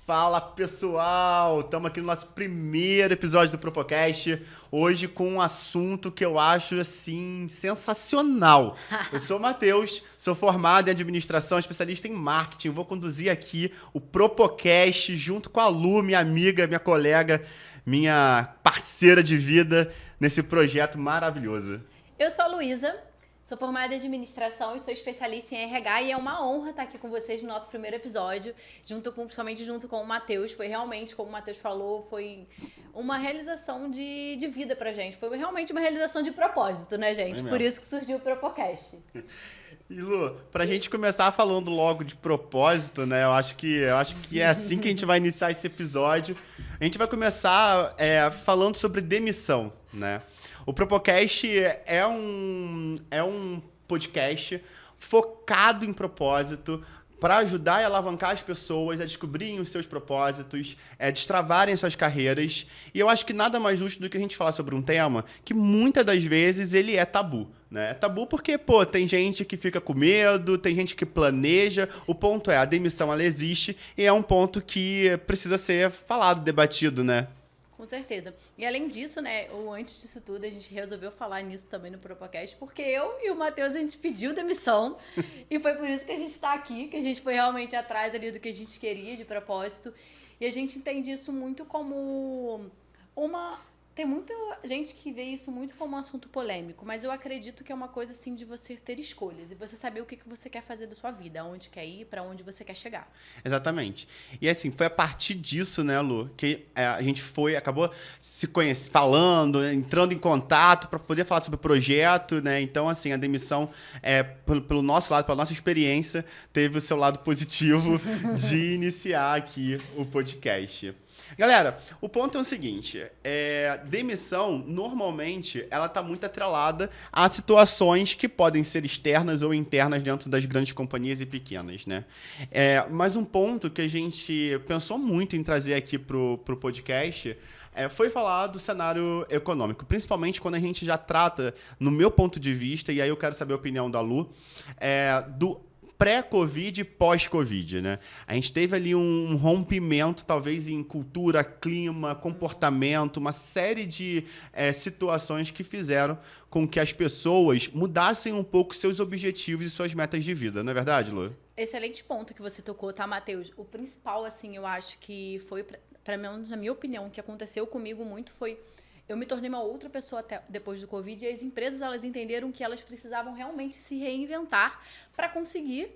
Fala pessoal, estamos aqui no nosso primeiro episódio do Propocast, hoje com um assunto que eu acho assim sensacional. Eu sou o Matheus, sou formado em administração, especialista em marketing, vou conduzir aqui o Propocast junto com a Lu, minha amiga, minha colega, minha parceira de vida nesse projeto maravilhoso. Eu sou a Luísa, sou formada em administração e sou especialista em RH e é uma honra estar aqui com vocês no nosso primeiro episódio, principalmente junto com o Matheus. Foi realmente, como o Matheus falou, foi uma realização de vida pra gente. Foi realmente uma realização de propósito, né, gente? Por isso que surgiu o Propocast. E Lu, pra gente começar falando logo de propósito, né? Eu acho que é assim que a gente vai iniciar esse episódio. A gente vai começar falando sobre demissão, né? O Propocast é um podcast focado em propósito para ajudar e alavancar as pessoas a descobrirem os seus propósitos, destravarem suas carreiras. E eu acho que nada mais justo do que a gente falar sobre um tema que muitas das vezes ele é tabu. Né? É tabu porque, tem gente que fica com medo, tem gente que planeja. O ponto é, a demissão ela existe e é um ponto que precisa ser falado, debatido, né? Com certeza. E além disso, né, ou antes disso tudo, a gente resolveu falar nisso também no Propocast, porque eu e o Matheus, a gente pediu demissão e foi por isso que a gente está aqui, que a gente foi realmente atrás ali do que a gente queria de propósito. E a gente entende isso muito como Tem muita gente que vê isso muito como um assunto polêmico, mas eu acredito que é uma coisa, assim, de você ter escolhas e você saber o que você quer fazer da sua vida, aonde quer ir, para onde você quer chegar. Exatamente. E, assim, foi a partir disso, né, Lu, que a gente acabou se conhecendo, falando, entrando em contato para poder falar sobre o projeto, né? Então, assim, a demissão, pelo nosso lado, pela nossa experiência, teve o seu lado positivo de iniciar aqui o podcast. Galera, o ponto é o seguinte, demissão, normalmente, ela está muito atrelada a situações que podem ser externas ou internas dentro das grandes companhias e pequenas, né? Mas um ponto que a gente pensou muito em trazer aqui pro podcast foi falar do cenário econômico, principalmente quando a gente já trata, no meu ponto de vista, e aí eu quero saber a opinião da Lu, do pré-Covid e pós-Covid, né? A gente teve ali um rompimento, talvez, em cultura, clima, comportamento, uma série de situações que fizeram com que as pessoas mudassem um pouco seus objetivos e suas metas de vida. Não é verdade, Lu? Excelente ponto que você tocou, tá, Matheus? O principal, assim, eu acho que foi, para mim, na minha opinião, o que aconteceu comigo muito foi... Eu me tornei uma outra pessoa até depois do Covid e as empresas, elas entenderam que elas precisavam realmente se reinventar para conseguir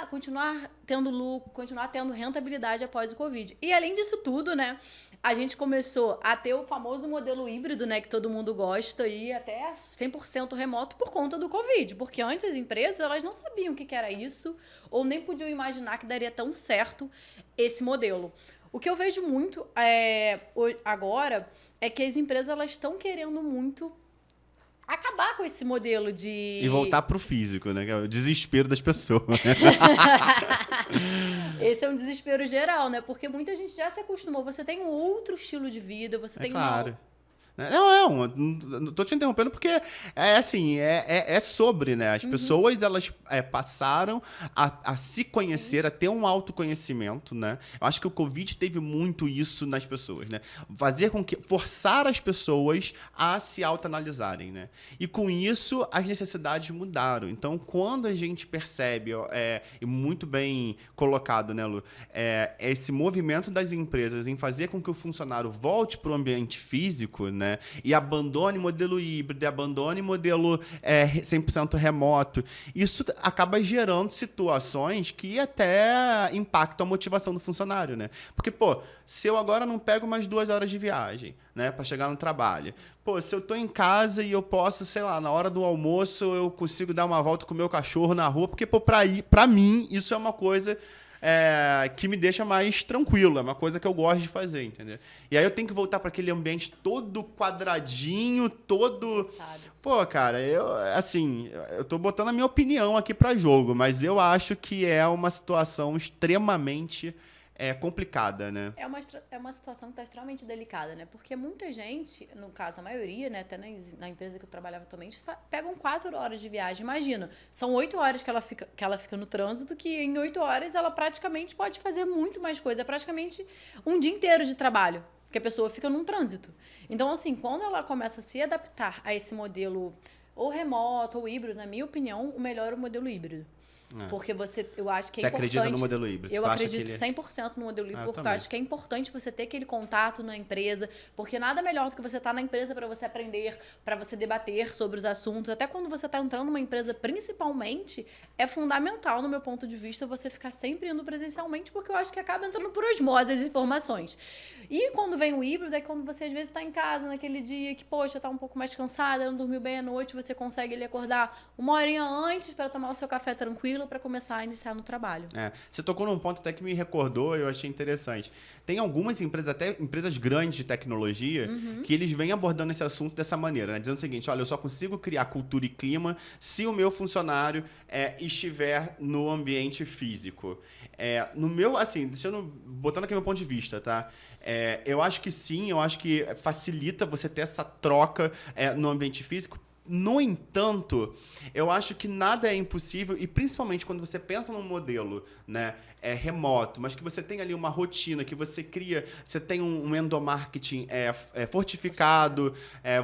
continuar tendo lucro, continuar tendo rentabilidade após o Covid. E além disso tudo, né, a gente começou a ter o famoso modelo híbrido, né, que todo mundo gosta e até 100% remoto por conta do Covid. Porque antes as empresas, elas não sabiam o que era isso ou nem podiam imaginar que daria tão certo esse modelo. O que eu vejo muito agora é que as empresas elas estão querendo muito acabar com esse modelo de... E voltar pro físico, né? Que é o desespero das pessoas. Esse é um desespero geral, né? Porque muita gente já se acostumou. Você tem um outro estilo de vida, você tem claro. Não tô te interrompendo porque é sobre, né? As pessoas, elas passaram a se conhecer, a ter um autoconhecimento, né? Eu acho que o Covid teve muito isso nas pessoas, né? Forçar as pessoas a se autoanalisarem, né? E com isso, as necessidades mudaram. Então, quando a gente percebe, e muito bem colocado, né, Lu? Esse movimento das empresas em fazer com que o funcionário volte para o ambiente físico, né? E abandone modelo híbrido, abandone modelo 100% remoto. Isso acaba gerando situações que até impactam a motivação do funcionário, né? Porque, se eu agora não pego mais 2 horas de viagem, né, para chegar no trabalho, se eu tô em casa e eu posso, sei lá, na hora do almoço eu consigo dar uma volta com o meu cachorro na rua, porque, pra mim, isso é uma coisa... que me deixa mais tranquilo, é uma coisa que eu gosto de fazer, entendeu? E aí eu tenho que voltar para aquele ambiente todo quadradinho, todo... Cara, eu tô botando a minha opinião aqui para jogo, mas eu acho que é uma situação extremamente complicada, né? É uma situação que está extremamente delicada, né? Porque muita gente, no caso, a maioria, né? Até na empresa que eu trabalhava atualmente, pegam 4 horas de viagem. Imagina, são 8 horas que ela fica no trânsito, que em 8 horas ela praticamente pode fazer muito mais coisa. É praticamente um dia inteiro de trabalho que a pessoa fica num trânsito. Então, assim, quando ela começa a se adaptar a esse modelo ou remoto ou híbrido, na minha opinião, o melhor é o modelo híbrido. Porque eu acho que é importante... Você acredita no modelo híbrido? Eu acredito 100% no modelo híbrido, porque eu acho que é importante você ter aquele contato na empresa, porque nada melhor do que você estar na empresa para você aprender, para você debater sobre os assuntos. Até quando você está entrando numa empresa, principalmente, é fundamental, no meu ponto de vista, você ficar sempre indo presencialmente, porque eu acho que acaba entrando por osmose as informações. E quando vem o híbrido, é quando você às vezes está em casa naquele dia que, poxa, está um pouco mais cansada, não dormiu bem à noite, você consegue ele acordar 1 horinha antes para tomar o seu café tranquilo, para começar a iniciar no trabalho. Você tocou num ponto até que me recordou, eu achei interessante. Tem algumas empresas, até empresas grandes de tecnologia, que eles vêm abordando esse assunto dessa maneira, né? Dizendo o seguinte, olha, eu só consigo criar cultura e clima se o meu funcionário estiver no ambiente físico. No meu, assim, botando aqui meu ponto de vista, tá? Eu acho que sim, eu acho que facilita você ter essa troca no ambiente físico. No entanto, eu acho que nada é impossível, e principalmente quando você pensa num modelo, né, remoto, mas que você tem ali uma rotina, que você cria, você tem um endomarketing fortificado,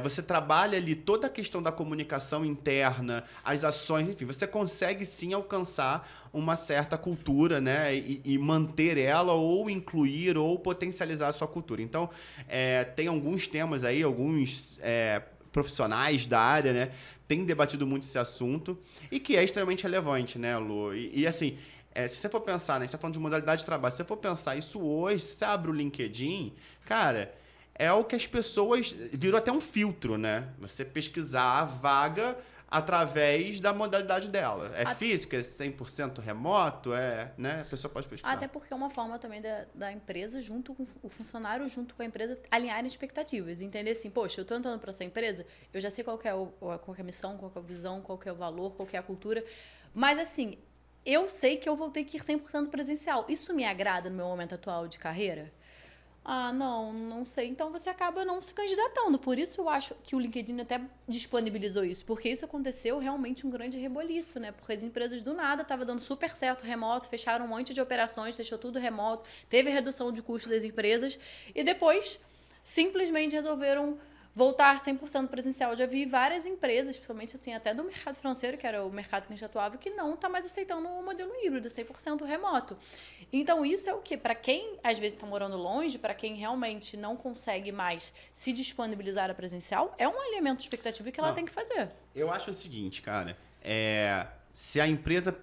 você trabalha ali toda a questão da comunicação interna, as ações, enfim, você consegue sim alcançar uma certa cultura, né, e manter ela, ou incluir, ou potencializar a sua cultura. Então, tem alguns temas aí, alguns... profissionais da área, né, têm debatido muito esse assunto e que é extremamente relevante, né, Lu? E assim, se você for pensar, né, a gente tá falando de modalidade de trabalho, se você for pensar isso hoje, você abre o LinkedIn, cara, é o que as pessoas... Virou até um filtro, né? Você pesquisar a vaga através da modalidade dela. Físico, é 100% remoto, né? A pessoa pode pesquisar. Até porque é uma forma também da empresa, junto com o funcionário, junto com a empresa, alinharem expectativas. Entender assim, poxa, eu tô entrando para essa empresa, eu já sei qual que é a missão, qual que é a visão, qual que é o valor, qual que é a cultura. Mas assim, eu sei que eu vou ter que ir 100% presencial. Isso me agrada no meu momento atual de carreira? Não sei. Então você acaba não se candidatando. Por isso eu acho que o LinkedIn até disponibilizou isso. Porque isso aconteceu realmente um grande reboliço, né? Porque as empresas do nada estavam dando super certo remoto, fecharam um monte de operações, deixou tudo remoto, teve redução de custo das empresas e depois simplesmente resolveram voltar 100% presencial. Já vi várias empresas, principalmente assim, até do mercado financeiro, que era o mercado que a gente atuava, que não está mais aceitando o modelo híbrido, 100% remoto. Então, isso é o quê? Para quem, às vezes, está morando longe, para quem realmente não consegue mais se disponibilizar a presencial, é um alinhamento de expectativa que ela tem que fazer. Eu acho o seguinte, cara, se a empresa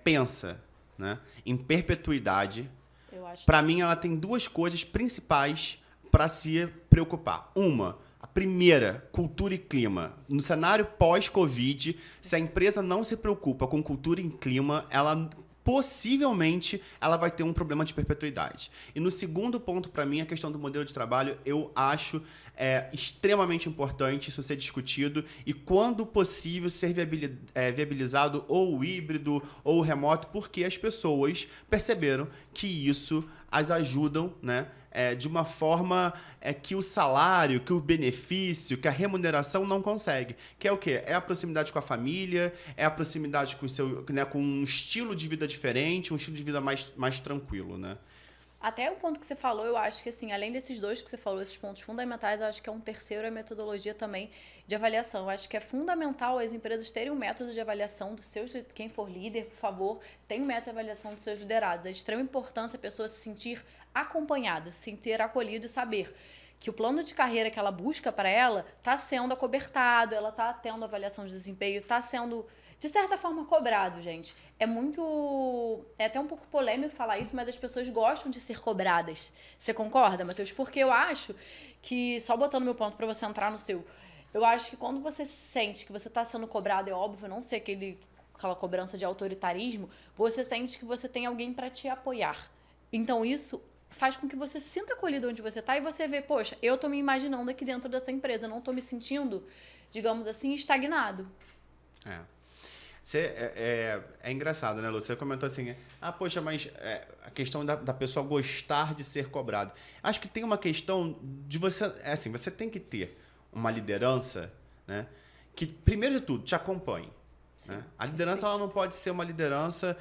pensa, né, em perpetuidade, para mim ela tem 2 coisas principais para se preocupar. A primeira, cultura e clima. No cenário pós-Covid, se a empresa não se preocupa com cultura e clima, possivelmente ela vai ter um problema de perpetuidade. E no segundo ponto, para mim, a questão do modelo de trabalho, eu acho extremamente importante isso ser discutido e, quando possível, ser viabilizado ou o híbrido ou o remoto, porque as pessoas perceberam que isso as ajudam, né, de uma forma que o salário, que o benefício, que a remuneração não consegue. Que é o quê? É a proximidade com a família, é a proximidade com com um estilo de vida diferente, um estilo de vida mais tranquilo, né? Até o ponto que você falou, eu acho que, assim, além desses 2 que você falou, esses pontos fundamentais, eu acho que é um terceiro, a metodologia também de avaliação. Eu acho que é fundamental as empresas terem um método de avaliação dos seus... Quem for líder, por favor, tenha um método de avaliação dos seus liderados. É de extrema importância a pessoa se sentir acompanhada, se sentir acolhida e saber que o plano de carreira que ela busca para ela está sendo acobertado, ela está tendo avaliação de desempenho, está sendo... de certa forma, cobrado, gente. É até um pouco polêmico falar isso, mas as pessoas gostam de ser cobradas. Você concorda, Matheus? Porque eu acho que, só botando meu ponto para você entrar no seu, eu acho que quando você sente que você está sendo cobrado, é óbvio, não ser aquela cobrança de autoritarismo, você sente que você tem alguém para te apoiar. Então, isso faz com que você se sinta acolhido onde você está e você vê, poxa, eu tô me imaginando aqui dentro dessa empresa, não tô me sentindo, digamos assim, estagnado. É engraçado, né, Lu? Você comentou assim, poxa, mas a questão da pessoa gostar de ser cobrado. Acho que tem uma questão de você... assim, você tem que ter uma liderança, né, que, primeiro de tudo, te acompanhe. Né? A liderança ela não pode ser uma liderança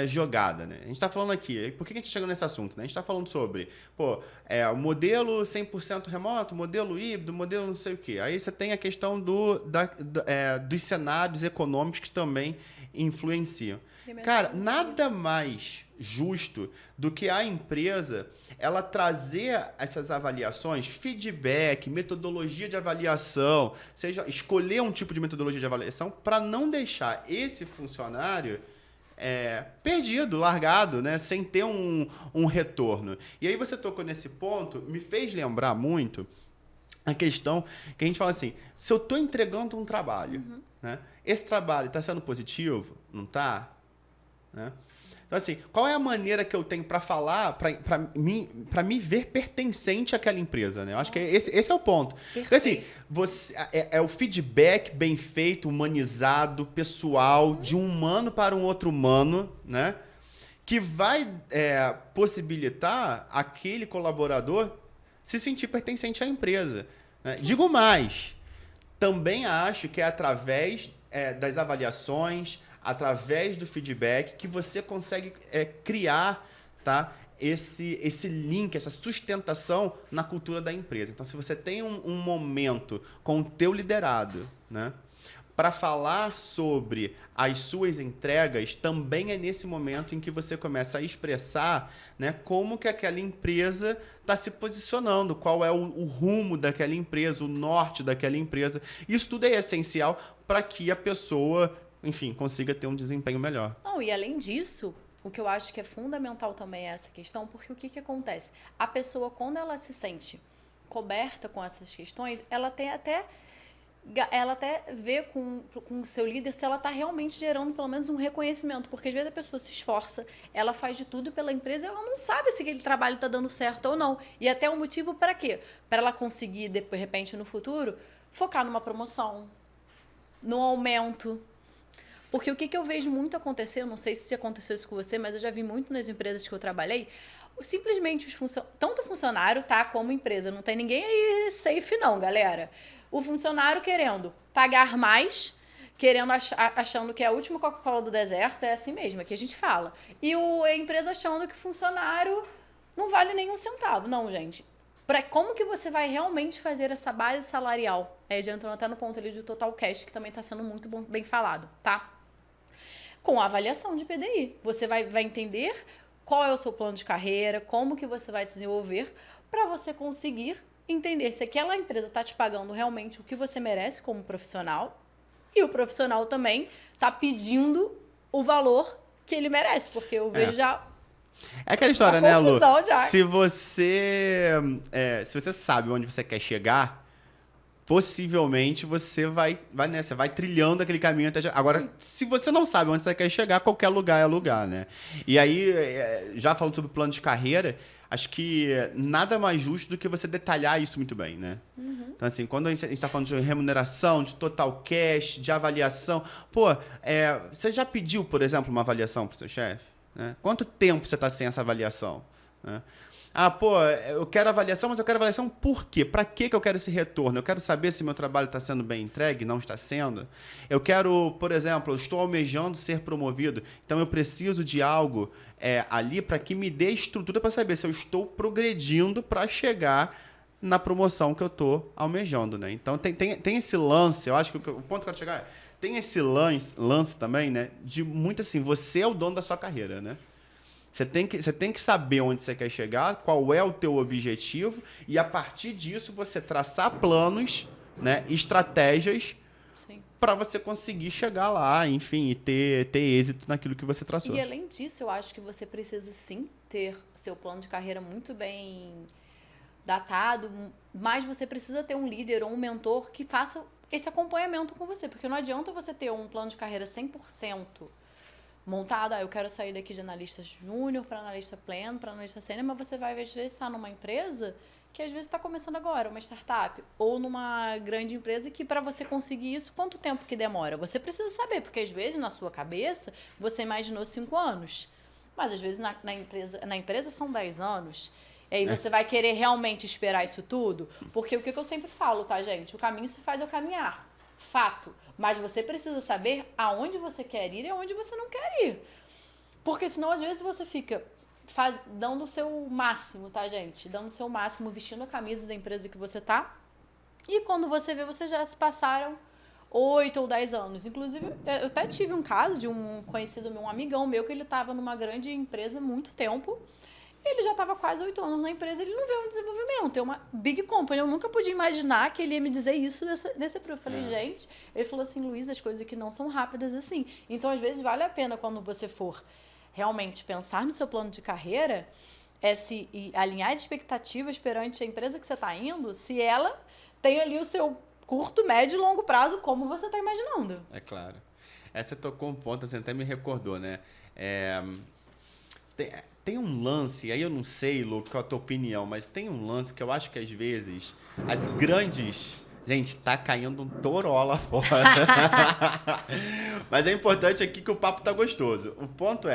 jogada. Né? A gente está falando aqui, por que a gente chegou nesse assunto? Né? A gente está falando sobre o modelo 100% remoto, modelo híbrido, modelo não sei o quê. Aí você tem a questão dos cenários econômicos que também influenciam. Cara, nada mais justo do que a empresa ela trazer essas avaliações, feedback, metodologia de avaliação, seja escolher um tipo de metodologia de avaliação para não deixar esse funcionário perdido, largado, né, sem ter um retorno. E aí você tocou nesse ponto, me fez lembrar muito a questão que a gente fala assim, se eu estou entregando um trabalho, né, esse trabalho está sendo positivo? Não está? Né? Então, assim, qual é a maneira que eu tenho para falar, para me ver pertencente àquela empresa? Né? Eu acho que esse é o ponto. Então, assim, é o feedback bem feito, humanizado, pessoal, de um humano para um outro humano, né? Que vai possibilitar aquele colaborador se sentir pertencente à empresa. Né? Digo mais, também acho que é através das avaliações, através do feedback, que você consegue criar, tá, esse link, essa sustentação na cultura da empresa. Então, se você tem um momento com o teu liderado, né, para falar sobre as suas entregas, também é nesse momento em que você começa a expressar, né, como que aquela empresa está se posicionando, qual é o rumo daquela empresa, o norte daquela empresa. Isso tudo é essencial para que a pessoa, enfim, consiga ter um desempenho melhor. Não, e além disso, o que eu acho que é fundamental também é essa questão, porque o que acontece? A pessoa, quando ela se sente coberta com essas questões, ela até vê com o seu líder se ela está realmente gerando pelo menos um reconhecimento, porque às vezes a pessoa se esforça, ela faz de tudo pela empresa e ela não sabe se aquele trabalho está dando certo ou não. E até o motivo para quê? Para ela conseguir, de repente, no futuro, focar numa promoção, num aumento. Porque o que eu vejo muito acontecer, eu não sei se aconteceu isso com você, mas eu já vi muito nas empresas que eu trabalhei, simplesmente tanto o funcionário, tá, como empresa, não tem ninguém aí safe não, galera. O funcionário querendo pagar mais, achando que é a última Coca-Cola do deserto, é assim mesmo, é que a gente fala. E a empresa achando que o funcionário não vale nenhum centavo. Não, gente. Como que você vai realmente fazer essa base salarial? Já entrando até no ponto ali de total cash, que também está sendo muito bem falado, tá? Com a avaliação de PDI. Você vai entender qual é o seu plano de carreira, como que você vai desenvolver para você conseguir entender se aquela empresa está te pagando realmente o que você merece como profissional e o profissional também está pedindo o valor que ele merece, porque eu vejo já... É aquela história, né, Lu? Se você sabe onde você quer chegar, possivelmente você vai trilhando aquele caminho até... Agora, se você não sabe onde você quer chegar, qualquer lugar é lugar, né? E aí, já falando sobre plano de carreira, acho que nada mais justo do que você detalhar isso muito bem, né? Então, assim, quando a gente está falando de remuneração, de total cash, de avaliação... você já pediu, por exemplo, uma avaliação para o seu chefe? Né? Quanto tempo você está sem essa avaliação? Né? Eu quero avaliação, mas eu quero avaliação por quê? Para que eu quero esse retorno? Eu quero saber se meu trabalho está sendo bem entregue, não está sendo. Eu quero, por exemplo, eu estou almejando ser promovido, então eu preciso de algo ali para que me dê estrutura para saber se eu estou progredindo para chegar na promoção que eu estou almejando. Né? Então tem esse lance, eu acho que o ponto que eu quero chegar tem esse lance também, né? De muito assim, você é o dono da sua carreira, né? Você tem que saber onde você quer chegar, qual é o teu objetivo, e a partir disso você traçar planos, né, estratégias para você conseguir chegar lá, enfim, e ter êxito naquilo que você traçou. E além disso, eu acho que você precisa sim ter seu plano de carreira muito bem datado, mas você precisa ter um líder ou um mentor que faça esse acompanhamento com você, porque não adianta você ter um plano de carreira 100% montado, eu quero sair daqui de analista júnior para analista pleno, para analista sênior, mas você vai, às vezes, estar numa empresa que, às vezes, está começando agora, uma startup, ou numa grande empresa que, para você conseguir isso, quanto tempo que demora? Você precisa saber, porque, às vezes, na sua cabeça, você imaginou 5 anos, mas, às vezes, na empresa são 10 anos. E aí você vai querer realmente esperar isso tudo? Porque o que eu sempre falo, tá, gente? O caminho se faz ao caminhar. Fato. Mas você precisa saber aonde você quer ir e aonde você não quer ir. Porque senão, às vezes, você fica dando o seu máximo, tá, gente? Dando o seu máximo, vestindo a camisa da empresa que você tá. E quando você vê, você já se passaram 8 ou 10 anos. Inclusive, eu até tive um caso de um conhecido meu, um amigão meu, que ele tava numa grande empresa há muito tempo. Ele já estava quase 8 anos na empresa, ele não vê um desenvolvimento, é uma big company. Eu nunca podia imaginar que ele ia me dizer isso desse pro. Eu falei, gente, ele falou assim, Luiz, as coisas aqui não são rápidas assim. Então, às vezes, vale a pena quando você for realmente pensar no seu plano de carreira, se alinhar as expectativas perante a empresa que você está indo, se ela tem ali o seu curto, médio e longo prazo, como você está imaginando. É claro. Essa tocou um ponto, você até me recordou, né? Tem um lance, aí eu não sei, Lu, qual é a tua opinião, mas tem um lance que eu acho que às vezes as grandes... Gente, tá caindo um toró lá fora. Mas é importante aqui que o papo tá gostoso. O ponto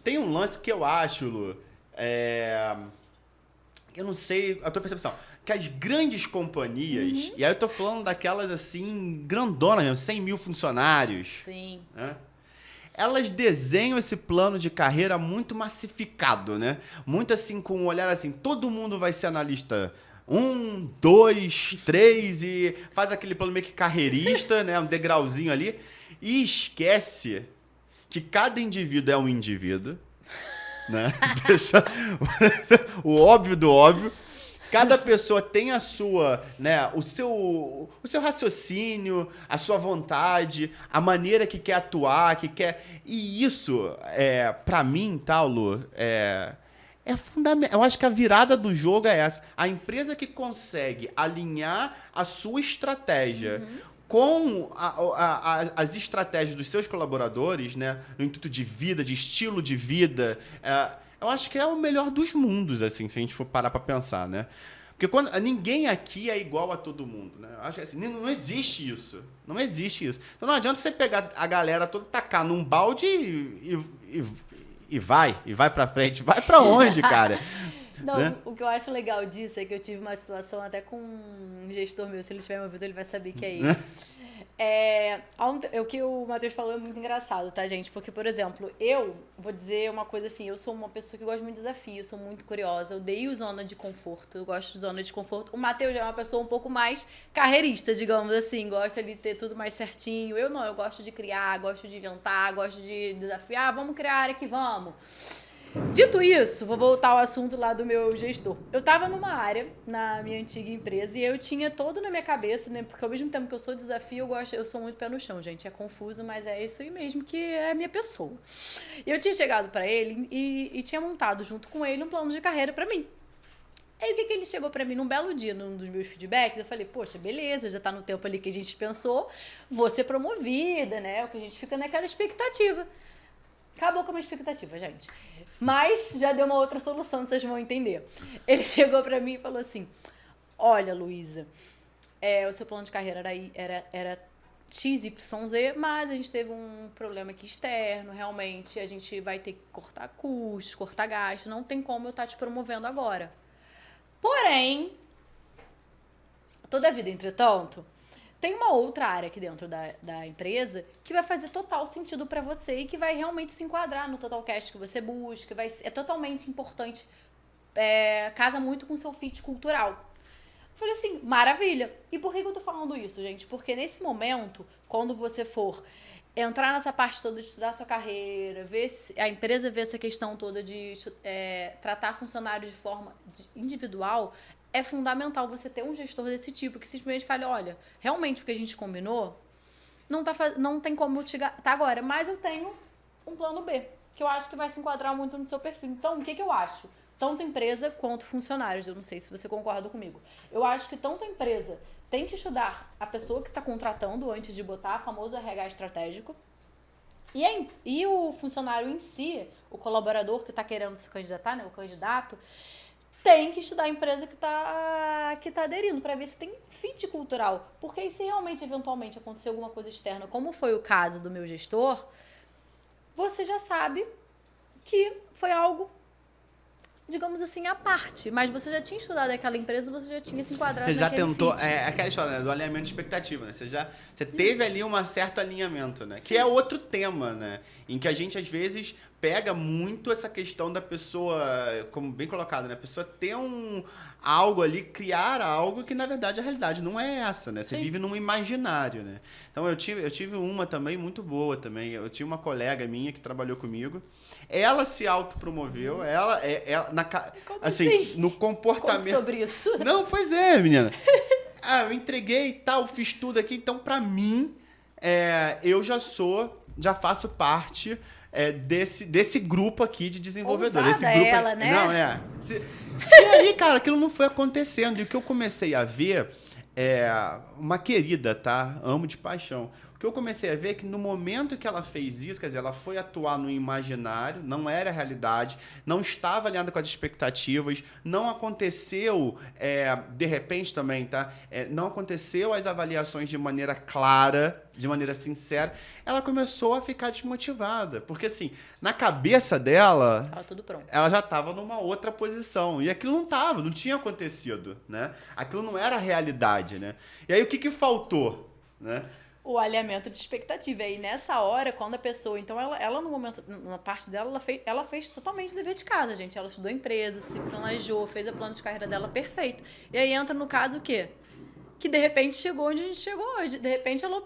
tem um lance que eu acho, Lu, eu não sei a tua percepção, que as grandes companhias, e aí eu tô falando daquelas assim, grandonas mesmo, 100 mil funcionários. Sim. Né? Elas desenham esse plano de carreira muito massificado, né? Muito assim, com um olhar assim, todo mundo vai ser analista 1, 2, 3 e faz aquele plano meio que carreirista, né? Um degrauzinho ali. E esquece que cada indivíduo é um indivíduo, né? Deixa o óbvio do óbvio. Cada pessoa tem a sua, né, o seu raciocínio, a sua vontade, a maneira que quer atuar, que quer... E isso, pra mim, tá, Lu, é fundamental. Eu acho que a virada do jogo é essa. A empresa que consegue alinhar a sua estratégia com as estratégias dos seus colaboradores, né, no intuito de vida, de estilo de vida... eu acho que é o melhor dos mundos, assim, se a gente for parar pra pensar, né? Porque ninguém aqui é igual a todo mundo, né? Eu acho que assim, não existe isso. Não existe isso. Então não adianta você pegar a galera toda, tacar num balde e vai pra frente. Vai pra onde, cara? Não, né? O que eu acho legal disso é que eu tive uma situação até com um gestor meu. Se ele estiver me ouvindo, ele vai saber que é ele. O que o Matheus falou é muito engraçado, tá, gente? Porque, por exemplo, eu vou dizer uma coisa assim, eu sou uma pessoa que gosta muito de desafio, eu sou muito curiosa, eu odeio zona de conforto, eu gosto de zona de conforto. O Matheus já é uma pessoa um pouco mais carreirista, digamos assim, gosta de ter tudo mais certinho. Eu não, eu gosto de criar, gosto de inventar, gosto de desafiar, vamos criar a área que vamos. Dito isso, vou voltar ao assunto lá do meu gestor. Eu tava numa área, na minha antiga empresa, e eu tinha todo na minha cabeça, né? Porque ao mesmo tempo que eu sou desafio, eu sou muito pé no chão, gente. É confuso, mas é isso aí mesmo que é a minha pessoa. E eu tinha chegado pra ele e tinha montado junto com ele um plano de carreira pra mim. Aí o que ele chegou pra mim num belo dia, num dos meus feedbacks, eu falei, poxa, beleza, já tá no tempo ali que a gente pensou, vou ser promovida, né? O que a gente fica naquela expectativa. Acabou com a minha expectativa, gente. Mas já deu uma outra solução, vocês vão entender. Ele chegou pra mim e falou assim, olha, Luísa, o seu plano de carreira era XYZ, mas a gente teve um problema aqui externo, realmente, a gente vai ter que cortar custos, cortar gastos, não tem como eu estar te promovendo agora. Porém, toda a vida, entretanto, tem uma outra área aqui dentro da empresa que vai fazer total sentido para você e que vai realmente se enquadrar no Total Cash que você busca, é totalmente importante, casa muito com o seu fit cultural. Eu falei assim, maravilha. E por que eu tô falando isso, gente? Porque nesse momento, quando você for entrar nessa parte toda de estudar a sua carreira, a empresa vê essa questão toda de tratar funcionários de forma individual, é fundamental você ter um gestor desse tipo, que simplesmente fale, olha, realmente o que a gente combinou não tem como te gastar agora, mas eu tenho um plano B, que eu acho que vai se enquadrar muito no seu perfil. Então, o que eu acho? Tanto empresa quanto funcionários, eu não sei se você concorda comigo. Eu acho que tanto a empresa tem que estudar a pessoa que está contratando antes de botar o famoso RH estratégico, E o funcionário em si, o colaborador que está querendo se candidatar, né, o candidato, tem que estudar a empresa que tá aderindo para ver se tem fit cultural. Porque aí, se realmente, eventualmente, acontecer alguma coisa externa, como foi o caso do meu gestor, você já sabe que foi algo, digamos assim, à parte. Mas você já tinha estudado aquela empresa, você já tinha se enquadrado Você já naquele tentou, fit. aquela história, né, do alinhamento de expectativa, né? Você teve ali um certo alinhamento, né? Que é outro tema, né? Em que a gente, às vezes, pega muito essa questão da pessoa, como bem colocado, né? A pessoa ter algo ali, criar algo que, na verdade, a realidade não é essa, né? Você Sim. vive num imaginário, né? Então, eu tive uma também muito boa também. Eu tinha uma colega minha que trabalhou comigo. Ela se autopromoveu, Como assim, assim? no Conte comportamento... sobre isso. Não, pois é, menina. Eu entreguei e tal, fiz tudo aqui. Então, pra mim, eu já faço parte desse grupo aqui de desenvolvedores. Esse Ousada grupo, ela, né? Não, E aí, cara, aquilo não foi acontecendo. E o que eu comecei a ver uma querida, tá? Amo de paixão. O que eu comecei a ver é que no momento que ela fez isso, quer dizer, ela foi atuar no imaginário, não era a realidade, não estava alinhada com as expectativas, não aconteceu, de repente também, tá? Não aconteceu as avaliações de maneira clara, de maneira sincera. Ela começou a ficar desmotivada, porque assim, na cabeça dela, Tava tudo pronto. ela já estava numa outra posição. E aquilo não tinha acontecido, né? Aquilo não era a realidade, né? E aí o que faltou, né? O alinhamento de expectativa. E aí, nessa hora, quando a pessoa... Então, ela no momento... Na parte dela, ela fez totalmente dever de casa, gente. Ela estudou empresa, se planejou, fez o plano de carreira dela perfeito. E aí, entra no caso o quê? Que, de repente, chegou onde a gente chegou hoje. De repente, ela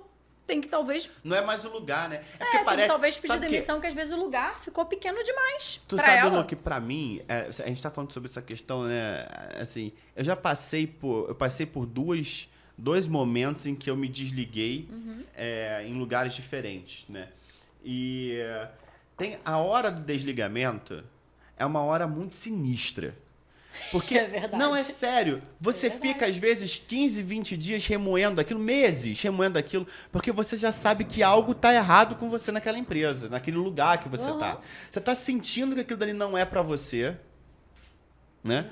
tem que, talvez... Não é mais o lugar, né? Porque tem parece... que, talvez, pedir sabe demissão, que às vezes o lugar ficou pequeno demais Tu pra sabe, ela. Lu, que pra mim, a gente tá falando sobre essa questão, né? Assim, eu passei por dois momentos em que eu me desliguei em lugares diferentes, né? E tem a hora do desligamento é uma hora muito sinistra. Porque, É verdade. não, é sério, você fica às vezes 15, 20 dias remoendo aquilo, meses remoendo aquilo, porque você já sabe que algo tá errado com você naquela empresa, naquele lugar que você tá. Você tá sentindo que aquilo dali não é pra você, né?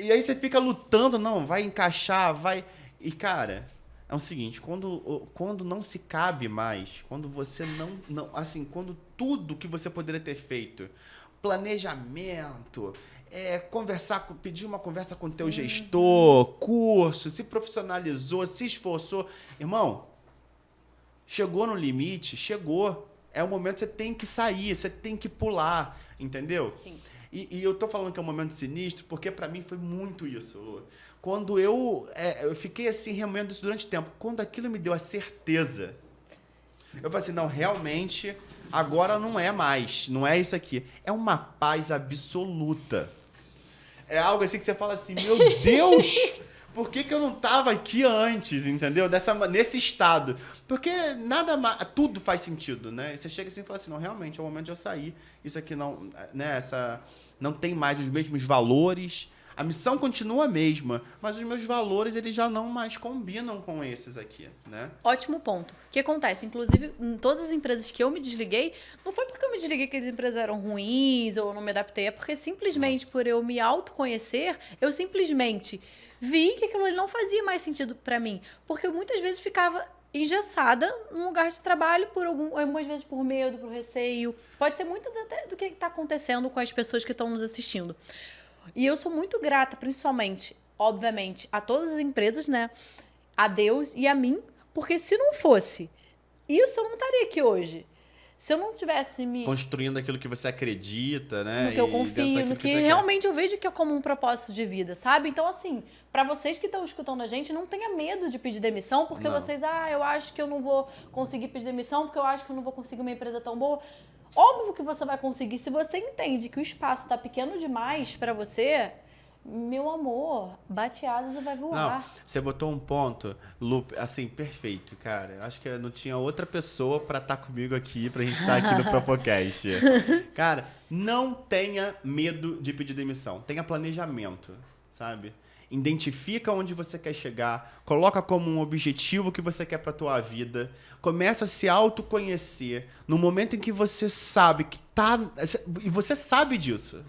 E aí você fica lutando, não, vai encaixar, vai... E, cara, é o seguinte, quando não se cabe mais, quando você não assim, quando tudo que você poderia ter feito, planejamento, pedir uma conversa com o teu gestor, curso, se profissionalizou, se esforçou. Irmão, chegou no limite, chegou. É o momento que você tem que sair, você tem que pular, entendeu? Sim. E eu tô falando que é um momento sinistro, porque pra mim foi muito isso, Lu. Quando eu fiquei assim, remoendo isso durante tempo. Quando aquilo me deu a certeza, eu falei assim, não, realmente, agora não é mais, não é isso aqui. É uma paz absoluta. É algo assim que você fala assim, meu Deus, por que eu não tava aqui antes, entendeu? Nesse estado. Porque tudo faz sentido, né? E você chega assim e fala assim, não, realmente, é o momento de eu sair. Isso aqui não, né, não tem mais os mesmos valores. A missão continua a mesma, mas os meus valores eles já não mais combinam com esses aqui, né? Ótimo ponto. O que acontece? Inclusive, em todas as empresas que eu me desliguei, não foi porque eu me desliguei que as empresas eram ruins ou eu não me adaptei, é porque simplesmente por eu me autoconhecer, eu simplesmente vi que aquilo ali não fazia mais sentido pra mim. Porque eu muitas vezes ficava engessada num lugar de trabalho, algumas vezes por medo, por receio. Pode ser muito até do que está acontecendo com as pessoas que estão nos assistindo. E eu sou muito grata, principalmente, obviamente, a todas as empresas, né? A Deus e a mim, porque se não fosse isso, eu não estaria aqui hoje. Se eu não tivesse me... Construindo aquilo que você acredita, né? No que eu confio, no que realmente eu vejo que é como um propósito de vida, sabe? Então, assim, pra vocês que estão escutando a gente, não tenha medo de pedir demissão, porque vocês, eu acho que eu não vou conseguir pedir demissão, porque eu acho que eu não vou conseguir uma empresa tão boa. Óbvio que você vai conseguir. Se você entende que o espaço tá pequeno demais pra você, meu amor, bate asas e vai voar. Não, você botou um ponto, Lu, assim, perfeito, cara. Acho que não tinha outra pessoa pra estar comigo aqui, pra gente estar aqui no Propocast. Cara, não tenha medo de pedir demissão. Tenha planejamento, sabe? identifica onde você quer chegar, coloca como um objetivo que você quer para a tua vida, começa a se autoconhecer no momento em que você sabe que tá... E você sabe disso.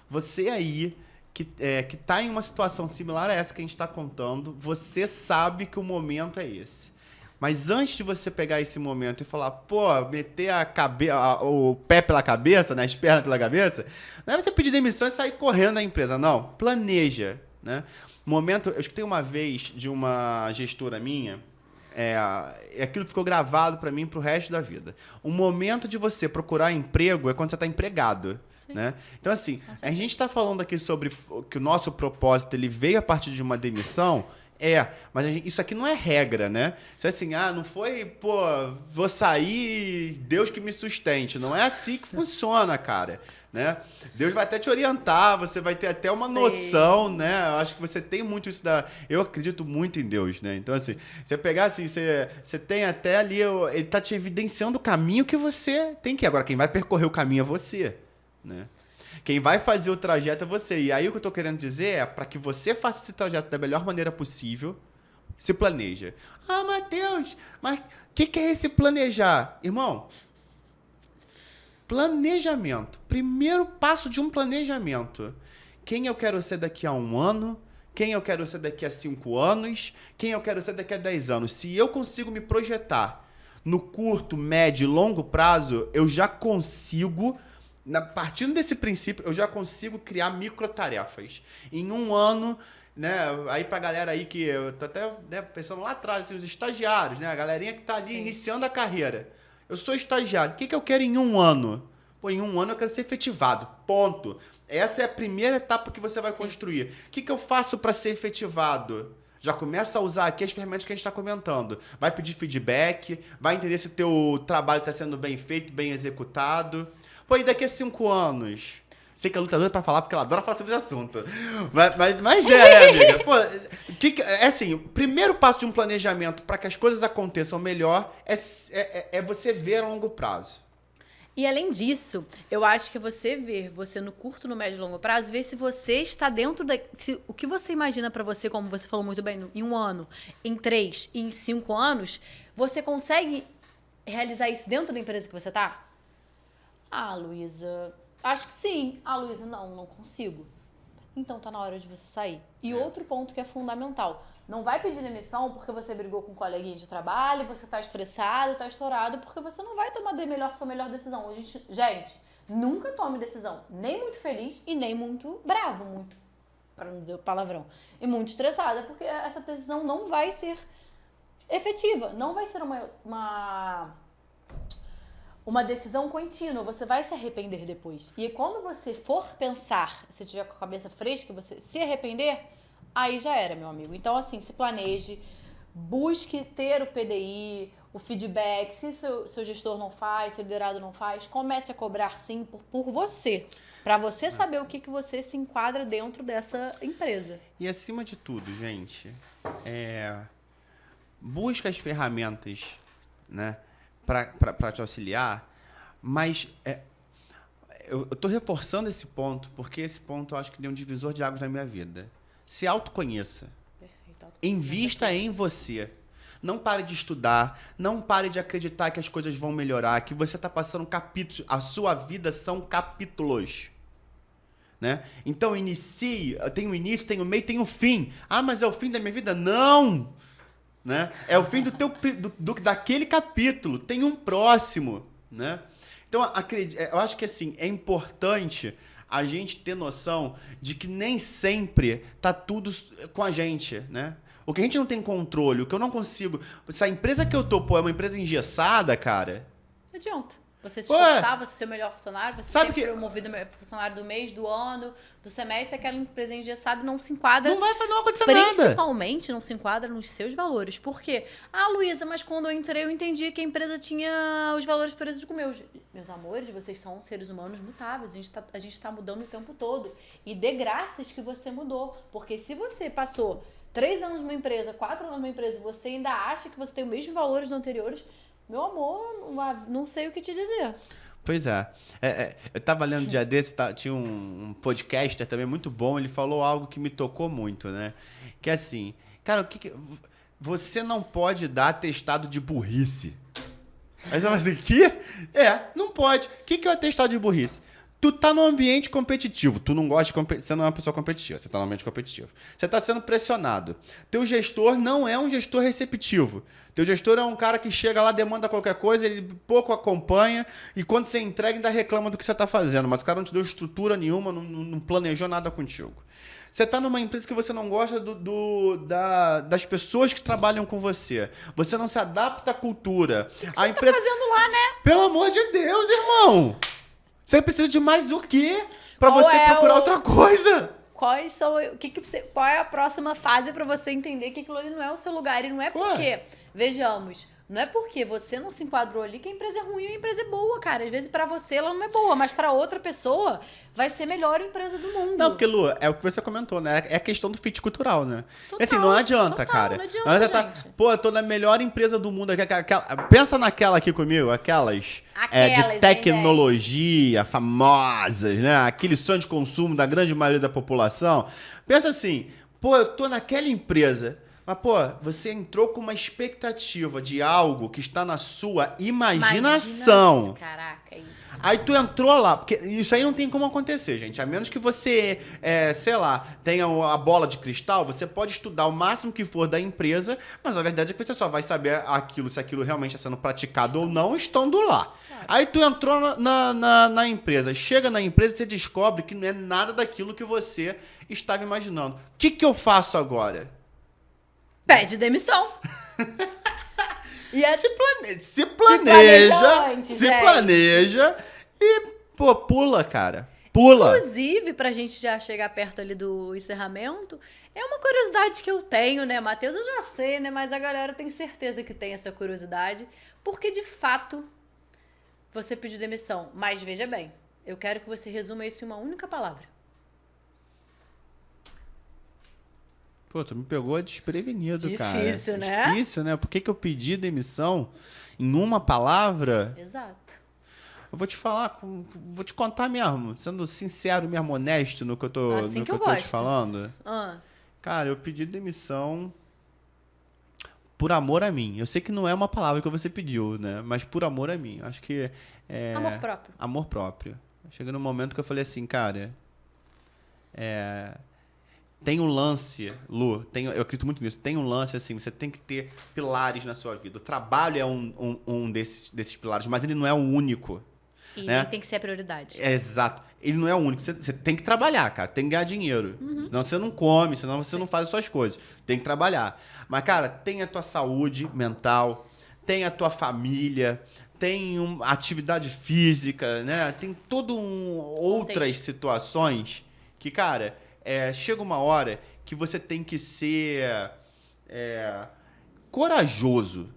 Você aí, que tá em uma situação similar a essa que a gente está contando, você sabe que o momento é esse. Mas antes de você pegar esse momento e falar, pô, meter o pé pela cabeça, né, as pernas pela cabeça, não é você pedir demissão e sair correndo da empresa, não. Planeja, né? Eu escutei uma vez de uma gestora minha, aquilo ficou gravado para mim pro resto da vida. O momento de você procurar emprego é quando você está empregado. Né? Então, assim, a gente está falando aqui sobre que o nosso propósito ele veio a partir de uma demissão. Mas isso aqui não é regra, né? Isso é assim, não foi, pô, vou sair, Deus que me sustente. Não é assim que funciona, cara, né? Deus vai até te orientar, você vai ter até uma noção, né? Eu acho que você tem muito isso Eu acredito muito em Deus, né? Então, assim, você pegar assim, você tem até ali, ele tá te evidenciando o caminho que você tem que ir. Agora, quem vai percorrer o caminho é você, né? Quem vai fazer o trajeto é você. E aí o que eu tô querendo dizer é, para que você faça esse trajeto da melhor maneira possível, se planeja. Matheus, mas o que é esse planejar? Irmão, planejamento. Primeiro passo de um planejamento. Quem eu quero ser daqui a 1 ano? Quem eu quero ser daqui a 5 anos? Quem eu quero ser daqui a 10 anos? Se eu consigo me projetar no curto, médio e longo prazo, eu já consigo... Partindo desse princípio, eu já consigo criar microtarefas. Em 1 ano, né? Aí pra galera aí que eu tô até pensando lá atrás, assim, os estagiários, né? A galerinha que tá ali iniciando a carreira. Eu sou estagiário. O que eu quero em 1 ano? Pô, em 1 ano eu quero ser efetivado. Ponto. Essa é a primeira etapa que você vai construir. O que eu faço para ser efetivado? Já começa a usar aqui as ferramentas que a gente está comentando. Vai pedir feedback, vai entender se teu trabalho está sendo bem feito, bem executado. Pô, e daqui a 5 anos? Sei que a lutadora é pra falar, porque ela adora falar sobre esse assunto. Mas né, amiga? Pô, assim, o primeiro passo de um planejamento para que as coisas aconteçam melhor é você ver a longo prazo. E além disso, eu acho que você no curto, no médio e longo prazo, ver se você está dentro o que você imagina para você, como você falou muito bem, em 1 ano, em 3 e em 5 anos, você consegue realizar isso dentro da empresa que você tá? Luísa, acho que sim. Luísa, não consigo. Então tá na hora de você sair. E outro ponto que é fundamental. Não vai pedir demissão porque você brigou com um coleguinha de trabalho, você tá estressado, tá estourado, porque você não vai tomar sua melhor decisão. Gente, nunca tome decisão nem muito feliz e nem muito bravo, muito, para não dizer o palavrão, e muito estressada, porque essa decisão não vai ser efetiva, não vai ser uma decisão contínua, você vai se arrepender depois. E quando você for pensar, se tiver com a cabeça fresca, você se arrepender, aí já era, meu amigo. Então, assim, se planeje, busque ter o PDI, o feedback. Se seu gestor não faz, seu liderado não faz, comece a cobrar sim por você, para você saber o que você se enquadra dentro dessa empresa. E acima de tudo, gente, busca as ferramentas, né, para te auxiliar, mas eu tô reforçando esse ponto, porque esse ponto eu acho que deu um divisor de águas na minha vida. Se autoconheça. Perfeito. Invista em você. Não pare de estudar, não pare de acreditar que as coisas vão melhorar, que você está passando capítulos, a sua vida são capítulos. Né? Então inicie, tem o início, tem o meio, tem o fim. Mas é o fim da minha vida? Não! Né? É o fim daquele capítulo, tem um próximo, né? Então, eu acho que assim, é importante a gente ter noção de que nem sempre tá tudo com a gente, né? O que a gente não tem controle, o que eu não consigo... Se a empresa que eu tô, é uma empresa engessada, cara... Não adianta. Você se esforçar, você ser o melhor funcionário, você ser promovido o melhor funcionário do mês, do ano, do semestre, aquela empresa engessada não se enquadra. Não vai acontecer nada. Principalmente não se enquadra nos seus valores. Por quê? Luísa, mas quando eu entrei, eu entendi que a empresa tinha os valores parecidos com meus. Meus amores, vocês são seres humanos mutáveis. A gente tá mudando o tempo todo. E dê graças que você mudou. Porque se você passou 3 anos numa empresa, 4 anos numa empresa, e você ainda acha que você tem os mesmos valores anteriores... Meu amor, não sei o que te dizer. Pois é. Eu tava lendo um dia desse, tinha um podcaster também muito bom, ele falou algo que me tocou muito, né? Que é assim, cara, você não pode dar atestado de burrice. Aí você vai assim, que? Não pode. O que é o atestado de burrice? Tu tá num ambiente competitivo, tu não gosta de competir, você não é uma pessoa competitiva, você tá num ambiente competitivo. Você tá sendo pressionado. Teu gestor não é um gestor receptivo. Teu gestor é um cara que chega lá, demanda qualquer coisa, ele pouco acompanha e quando você entrega ainda reclama do que você tá fazendo, mas o cara não te deu estrutura nenhuma, não planejou nada contigo. Você tá numa empresa que você não gosta das pessoas que trabalham com você. Você não se adapta à cultura. O que você tá fazendo lá, né? Pelo amor de Deus, irmão! Você precisa de mais do que pra você procurar outra coisa? Qual é a próxima fase pra você entender que aquilo ali não é o seu lugar? E não é porque, vejamos, não é porque você não se enquadrou ali que a empresa é ruim ou a empresa é boa, cara. Às vezes pra você ela não é boa, mas pra outra pessoa vai ser a melhor empresa do mundo. Não, porque, Lu, é o que você comentou, né? É a questão do fit cultural, né? Total, assim, não adianta, cara. Não adianta, gente. Pô, eu tô na melhor empresa do mundo. Pensa naquela aqui comigo, aquelas de tecnologia, famosas, né? Aquele sonho de consumo da grande maioria da população. Pensa assim, pô, eu tô naquela empresa... Mas, pô, você entrou com uma expectativa de algo que está na sua imaginação. Caraca, isso. Aí tu entrou lá, porque isso aí não tem como acontecer, gente. A menos que você, sei lá, tenha a bola de cristal, você pode estudar o máximo que for da empresa, mas a verdade é que você só vai saber se aquilo realmente está sendo praticado ou não, estando lá. Claro. Aí tu entrou na empresa, chega na empresa e você descobre que não é nada daquilo que você estava imaginando. O que eu faço agora? Pede demissão. Se planeja e, pô, pula, cara. Pula. Inclusive, pra gente já chegar perto ali do encerramento, é uma curiosidade que eu tenho, né, Matheus? Eu já sei, né, mas a galera tem certeza que tem essa curiosidade, porque de fato você pediu demissão. Mas veja bem, eu quero que você resuma isso em uma única palavra. Pô, tu me pegou desprevenido, cara. Difícil, né? Difícil, né? Por que eu pedi demissão em uma palavra? Exato. Eu vou te falar, vou te contar mesmo, sendo sincero mesmo, honesto no que eu tô, assim no que eu eu tô gosto. te falando. Cara, eu pedi demissão por amor a mim. Eu sei que não é uma palavra que você pediu, né? Mas por amor a mim. Eu acho que é... Amor próprio. Amor próprio. Chega num momento que eu falei assim, cara... Tem um lance, Lu, eu acredito muito nisso, tem um lance assim, você tem que ter pilares na sua vida. O trabalho é um desses pilares, mas ele não é o único. E né? tem que ser a prioridade. Exato. Ele não é o único. Você tem que trabalhar, cara. Tem que ganhar dinheiro. Senão você não come, senão você não faz as suas coisas. Tem que trabalhar. Mas, cara, tem a tua saúde mental, tem a tua família, tem atividade física, né? Tem outras situações que, cara... chega uma hora que você tem que ser corajoso.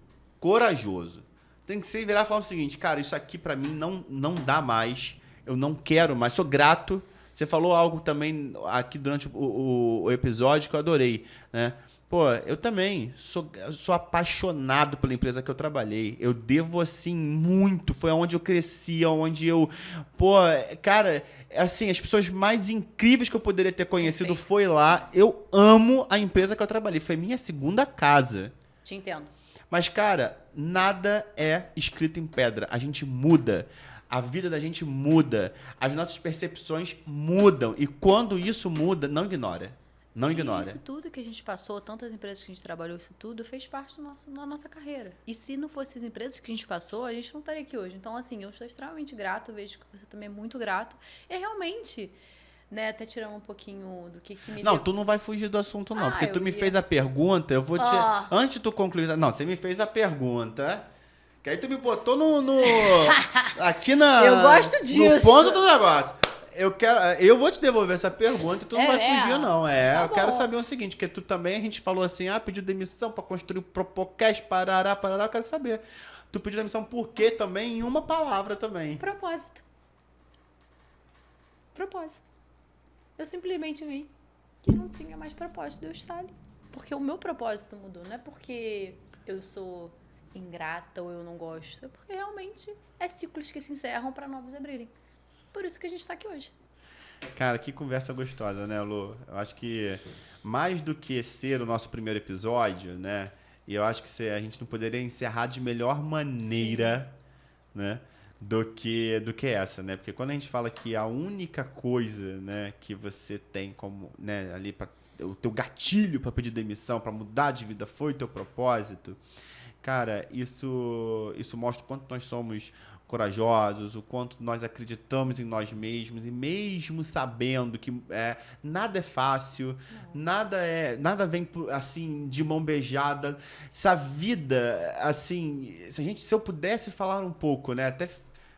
Tem que ser virar e falar o seguinte, cara, isso aqui pra mim não dá mais, eu não quero mais, sou grato. Você falou algo também aqui durante o episódio que eu adorei, né? Pô, eu também sou apaixonado pela empresa que eu trabalhei. Eu devo, assim, muito. Foi onde eu cresci, onde eu... Pô, cara, assim, as pessoas mais incríveis que eu poderia ter conhecido foi lá. Eu amo a empresa que eu trabalhei. Foi minha segunda casa. Te entendo. Mas, cara, nada é escrito em pedra. A gente muda. A vida da gente muda. As nossas percepções mudam. E quando isso muda, não ignora. Não ignora. Isso tudo que a gente passou, tantas empresas que a gente trabalhou, isso tudo fez parte da nossa carreira. E se não fossem as empresas que a gente passou, a gente não estaria aqui hoje. Então, assim, eu estou extremamente grato, vejo que você também é muito grato. E realmente, né, até tirando um pouquinho do que me Não, deu... tu não vai fugir do assunto, não. Porque tu me fez a pergunta, eu vou te... Antes de tu concluir... Não, você me fez a pergunta... Que aí tu me botou aqui Eu gosto disso. No ponto do negócio. Eu vou te devolver essa pergunta e tu não vai fugir, não. Tá eu quero saber o seguinte, que tu também, a gente falou assim, pediu demissão pra construir o Propocast, parará, eu quero saber. Tu pediu demissão por quê também, em uma palavra também. Propósito. Eu simplesmente vi que não tinha mais propósito de eu estar ali. Porque o meu propósito mudou, não é porque eu sou ingrata ou eu não gosto. É porque realmente é ciclos que se encerram para novos abrirem. Por isso que a gente tá aqui hoje. Cara, que conversa gostosa, né, Lu? Eu acho que mais do que ser o nosso primeiro episódio, né? E eu acho que a gente não poderia encerrar de melhor maneira, né? Do que essa, né? Porque quando a gente fala que a única coisa, né, que você tem como, né, ali para o teu gatilho para pedir demissão, para mudar de vida foi o teu propósito, cara, isso mostra o quanto nós somos corajosos, o quanto nós acreditamos em nós mesmos e mesmo sabendo que nada é fácil, nada vem assim de mão beijada. Se a vida, assim, se eu pudesse falar um pouco, né, até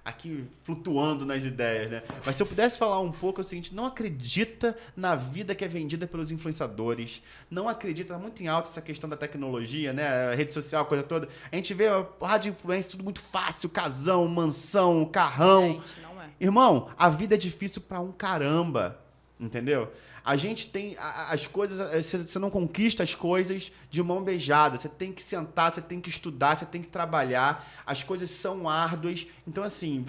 aqui flutuando nas ideias, né? Mas se eu pudesse falar um pouco, é o seguinte: não acredita na vida que é vendida pelos influenciadores, não acredita, tá muito em alta essa questão da tecnologia, né? Rede social, coisa toda. A gente vê a rádio influência, tudo muito fácil, casão, mansão, carrão. Gente, não é. Irmão, a vida é difícil pra um caramba, entendeu? A gente tem as coisas, você não conquista as coisas de mão beijada. Você tem que sentar, você tem que estudar, você tem que trabalhar. As coisas são árduas. Então, assim,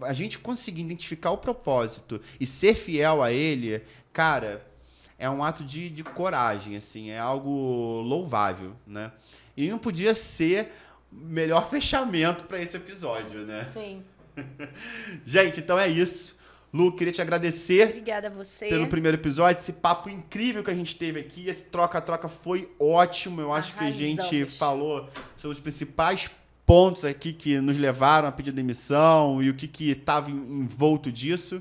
a gente conseguir identificar o propósito e ser fiel a ele, cara, é um ato de coragem, assim, é algo louvável, né? E não podia ser melhor fechamento para esse episódio, né? Sim. Gente, então é isso. Lu, queria te agradecer. Obrigada a você. Pelo primeiro episódio, esse papo incrível que a gente teve aqui, esse troca-troca foi ótimo. Eu acho que a gente falou sobre os principais pontos aqui que nos levaram a pedir demissão e o que estava envolto disso.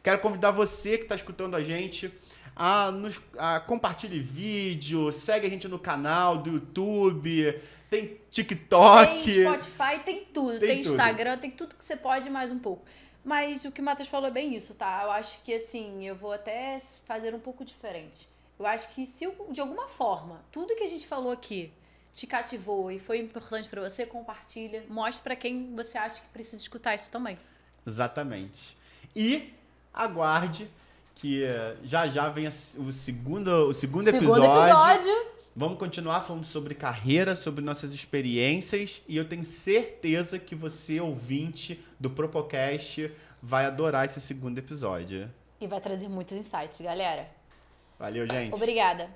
Quero convidar você que está escutando a gente a compartilhe vídeo, segue a gente no canal do YouTube, tem TikTok. Tem Spotify, tem tudo. Tem tudo. Instagram, tem tudo que você pode mais um pouco. Mas o que o Matheus falou é bem isso, tá? Eu acho que, assim, eu vou até fazer um pouco diferente. Eu acho que se, de alguma forma, tudo que a gente falou aqui te cativou e foi importante pra você, compartilha. Mostre pra quem você acha que precisa escutar isso também. Exatamente. E aguarde que já vem o segundo episódio. Vamos continuar falando sobre carreira, sobre nossas experiências, e eu tenho certeza que você, ouvinte do Propocast, vai adorar esse segundo episódio. E vai trazer muitos insights, galera. Valeu, gente. Obrigada.